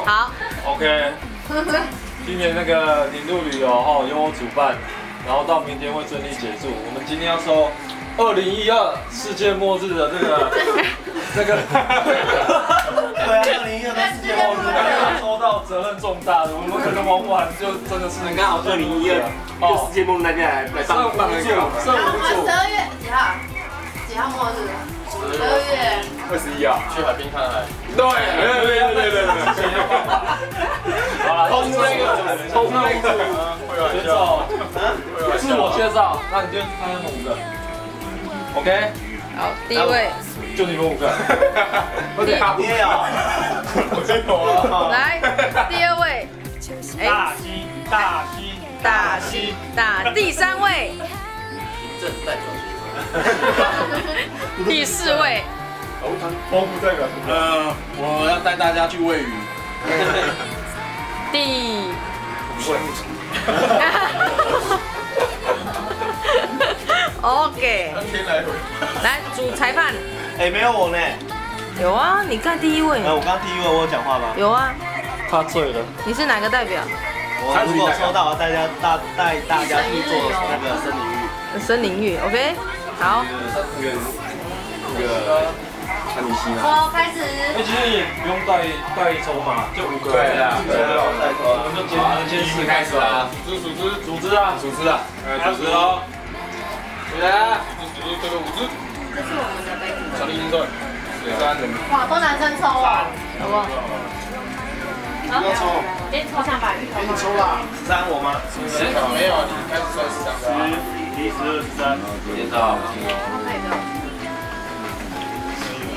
好。OK。今年那个领路旅游由我主办，然后到明天会顺利结束。我们今天要抽2012世界末日的这个那个。对啊，2012的世界末日，抽到责任重大的，我们可能玩不完，就真的是刚好2012就世界末日那天来帮那个。剩5月几号？几号末日？12月21号，去海边看海。对。好了，冲那个，介绍，自我介绍，那你就看他们5个 ，OK？ 好，第一位，就你们5个。你也有，我真有啊。来，第二位，大西，第3位，正代表第4位，丰富代表。我要带大家去喂鱼。第5位。OK。天来回。来，主裁判。没有我呢。有啊，你看第1位。我刚第1位，我有讲话吗？有啊。他醉了。你是哪个代表？我如果收到，带大家去做那个森林浴。森林浴 ，OK。好。那个安妮西好，开始。其实也不用带抽嘛，就5个。对啊，我们就先试开始啦。组织啊。来，这个5只。这是我们的杯子。小丽英队，3人。哇，都男生抽哦，好不好？不要抽，抽象白玉。你抽啦，13我吗？没有，你开始算13个。11、12、13。介绍。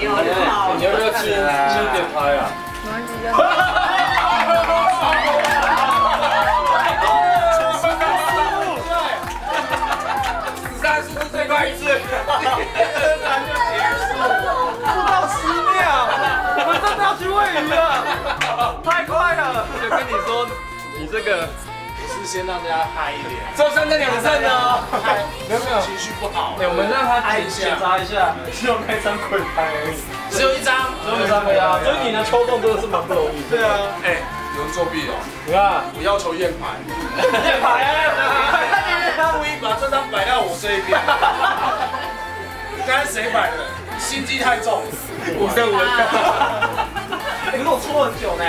有好。你要不要轻点拍啊？没关系。13速度最快一次。不到10秒，我们真的要去喂鱼了，太快了！就跟你说，你这个是先让大家嗨一点，只有3胜2胜哦。没有情绪不好。我们让他检查一下，只有那张鬼牌而已，只有1张，只有1张呀。所以你的抽动真的是蛮不容易。对啊，有人作弊哦。你看，我要求验牌。验牌啊！故意把这张摆到我这一边。刚才谁摆的？心机太重。我跟我可是我搓很久呢。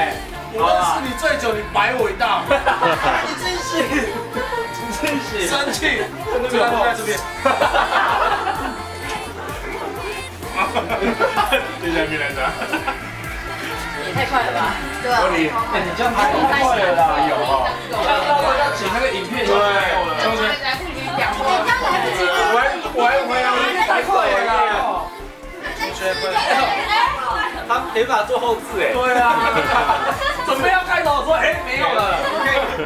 我认识你最久，你摆我一道。你真是，生气，这个放在这边。谢谢米兰达。也太快了吧？对啊。你这样太快了啦！有哈。要剪那个影片就没有了。来不及讲话。你这样来不及。喂，太快了啦！他没法做后置哎。对啊。准备要开头说，没有了。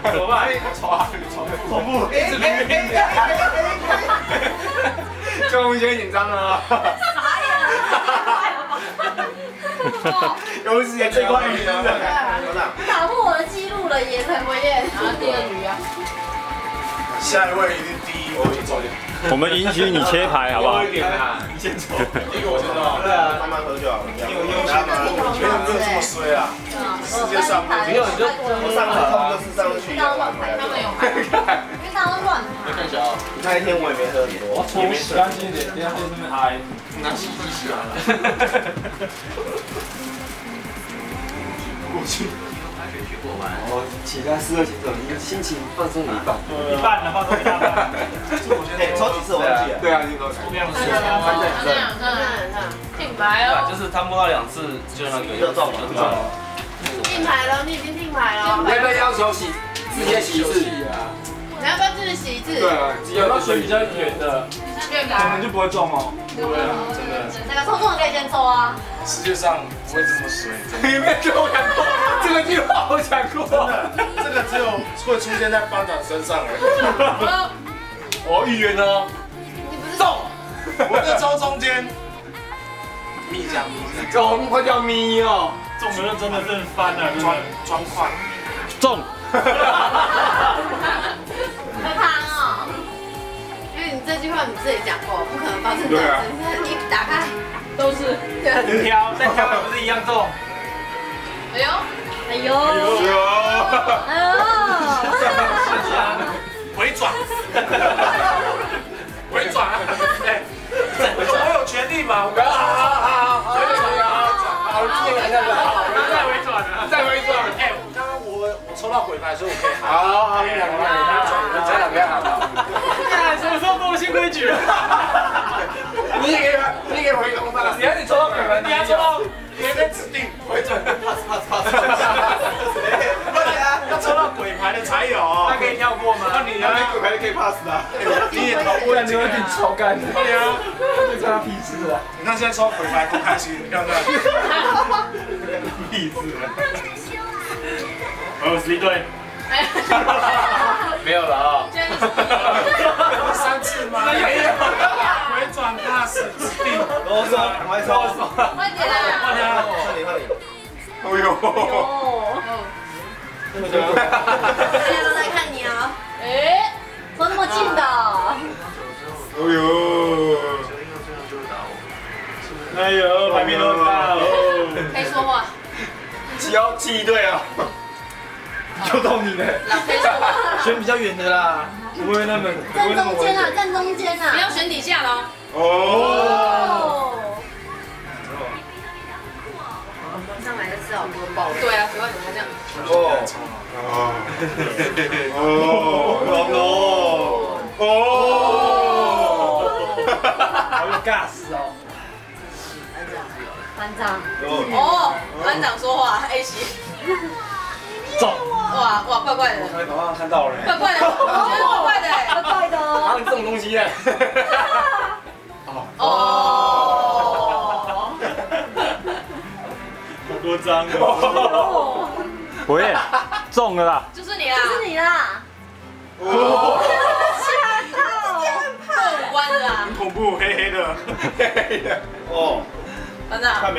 怎么办？重复。就有些紧张了。有时间最快鱼了。打破我的记录了耶，陈国燕。然后第2局啊。下一位一定第1，我先走。我们允许你切牌，好不好？你先走。第1个我先走。对啊，慢慢喝就好了。你有优先吗？没有这么衰啊！世界上没有，你就上合同就是上去。他们有牌，因为他们乱你看一下啊。那一天我也没喝很多，我搓洗干净一点，等下在这边挨。拿洗衣洗完了。过去。我起来4、2行走，你心情放松了一半。一半了，放松一大半。抽几次我忘记了。对啊，你都抽。定牌哦。就是他摸到2次就那个就中了。定牌了，你已经定牌了。要不要要求直接洗一次？你要不要自己洗一次？对啊，有到水比较远的，可能就不会中哦。对啊，真的。那个抽中的可以先抽啊。世界上不会这么衰。你没跟我讲过这个句话，我讲过。真的，这个只有会出现在班长身上哎。我预言哦，中，我就抽中间。蜜酱，中，会叫咪哦。中了真的是翻了，装快。中。会胖哦，因为你这句话你自己讲过，不可能发生在身上。你打开都是挑，但挑的不是一样重。哎呦，哎呦，回转，回转，哎，我有权利嘛？好，再回转，再回转。哎，刚刚我抽到鬼牌，所以我可以喊。好，你两个，这两边喊。看什么时候跟我新规矩？你也可以回攻他了。你看你抽到鬼牌，你还抽到，你还在指定回转，pass。要抽到鬼牌的才有。那可以跳过吗？那你啊，鬼牌可以 pass 的。你也逃不了，你有点超干的。对啊，这他屁事啊！你看现在抽鬼牌多开心，看不看？屁事。11队。没有了啊。3次吗？没有。回转 pass 指定。啰嗦，快说。快点啦！换你。哎呦。大家都在看你啊！哎，说那么近的。哎呦。哎呦，牌面都大哦。可以说话。7队啊。就到你了。可以说话。选比较远的啦，不会那么。站中间啊，站中间啊！不要选底下了。哦。上来的吃好多包。对啊，主要有没有这样？好有 gas 哦。班长。哦，班长说话 A 型。走。哇，怪怪的。我刚刚看到了。怪怪的，我觉得怪怪的。怪怪的哦。哪有这种东西耶？哦。好多张哦。喂，中了啦！就是你啦！就是你啦！哦，吓到！过关的啦！很恐怖，黑黑的。哦。班长，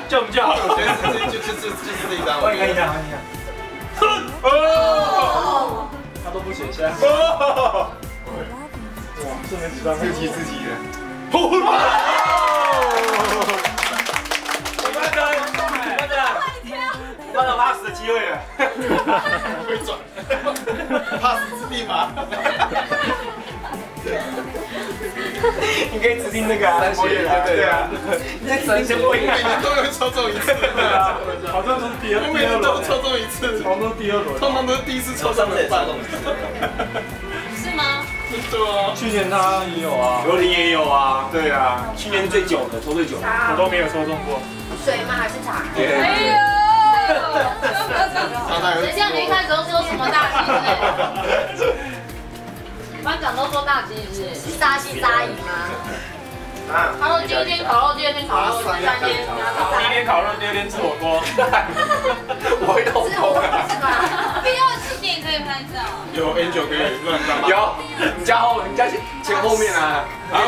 救不救？就是这一张。欢迎看一下，欢迎看。哦，他都不选项。哇，这没几张，自己的。班长 pass 的机会了。回转 ，pass 指定吗？你可以指定那个三血对啊，你在神仙不应该都有抽中一次，对啊，好像都是第二轮，每次都抽中一次，通常都是第二轮，通常都是第一次抽中的半。是吗？对啊，去年他也有啊，刘琳也有啊，对啊，去年最久的，抽最久的，我都没有抽中过。水吗？还是茶？哎呦！谁叫你一开始都说什么大吉子？班长都说大吉子，是沙西沙姨吗？他说第一天烤肉，第二天烤肉，第三天第一天烤肉，第二天吃火锅。我会痛风啊！是吧？第二次你也可以拍照。有 N9 可以乱放。有，你家前后面啊，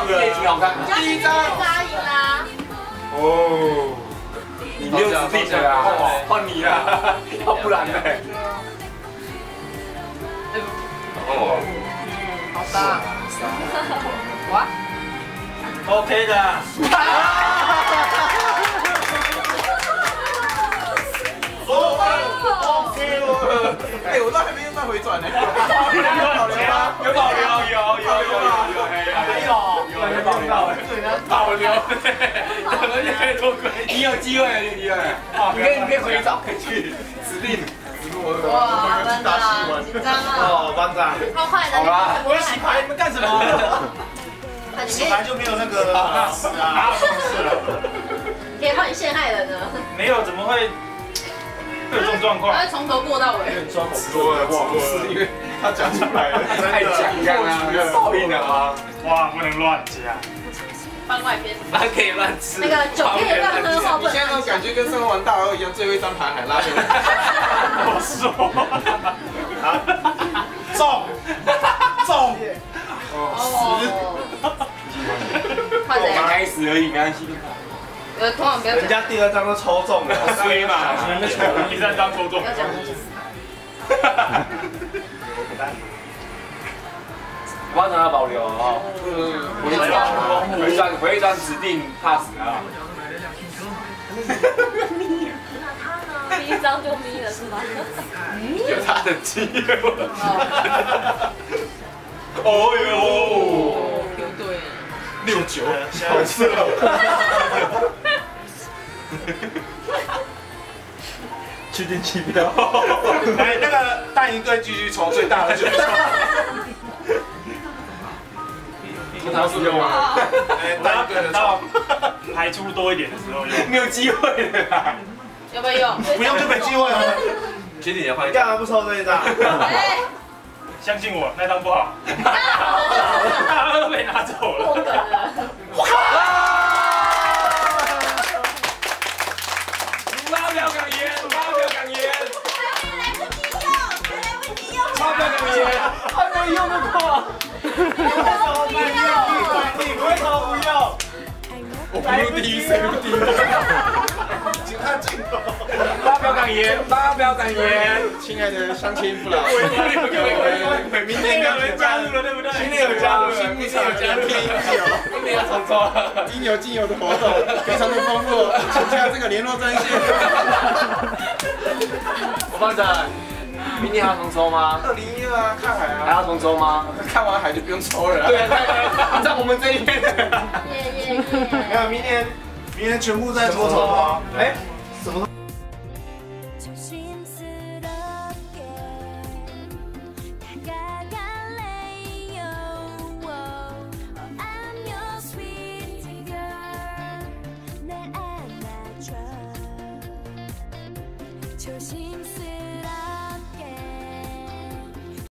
也挺好看。第一张沙姨啦。哦。你没有指定的啊，换你啦，要不然呢？哦，好吧。哇 ，OK 的。OK 了。哎，我都还没用到回转呢。有保留，有保留，保留。太多鬼，你有机会了，你可以回找回去指定。哇，班长，紧张啊！哦，班长，超快的。好啦，我要洗牌，你们干什么？洗牌就没有那个大事啊，是了。可以帮你陷害人呢。没有，怎么会有这种状况？他会从头过到尾。说的话不是因为他讲出来了，太强干了，报应了吗？哇，不能乱加。番外篇。还可以乱吃。那个酒可以乱喝，话不能。现在那种感觉跟上次玩大鹅一样，最后一张牌还拉回来。我说。中。哦。快点。刚开始而已，没关系。通常不要讲。人家第二张都抽中了，衰嘛，第三张抽中。不要讲。班长要保留啊，回转指定 pass 啊。第一张就眯了是吗？有他的机会。哦呦，丢对69，好色哦。确定机票。哎，那个大营队继续从最大的去冲。他是用啊。哎，大营队的冲。排出多一点的时候用。没有机会了啦。要不要用？不用就没机会了。其实你要换一干嘛不抽这一张？哎，相信我，那张不好。大张都被拿走了。破梗了。发票港烟，发票港烟，来不及用，来不及用。发票港烟，还没用得过。你为什么不用？我不用第一，谁不第一？请看镜头。发票港烟，发票港烟。亲爱的乡亲父老，明天有人加入了，对不对？今天有加入，新不少加入119，今天要重抽。应有尽有的活动，非常的丰富，请加这个联络专线。我班长，明天还要重抽吗？2012啊，看海还啊，要重抽吗？看完海就不用抽了。对，按照我们这一边。没有，明年全部在做抽啊。哎，什么？ 조심스럽게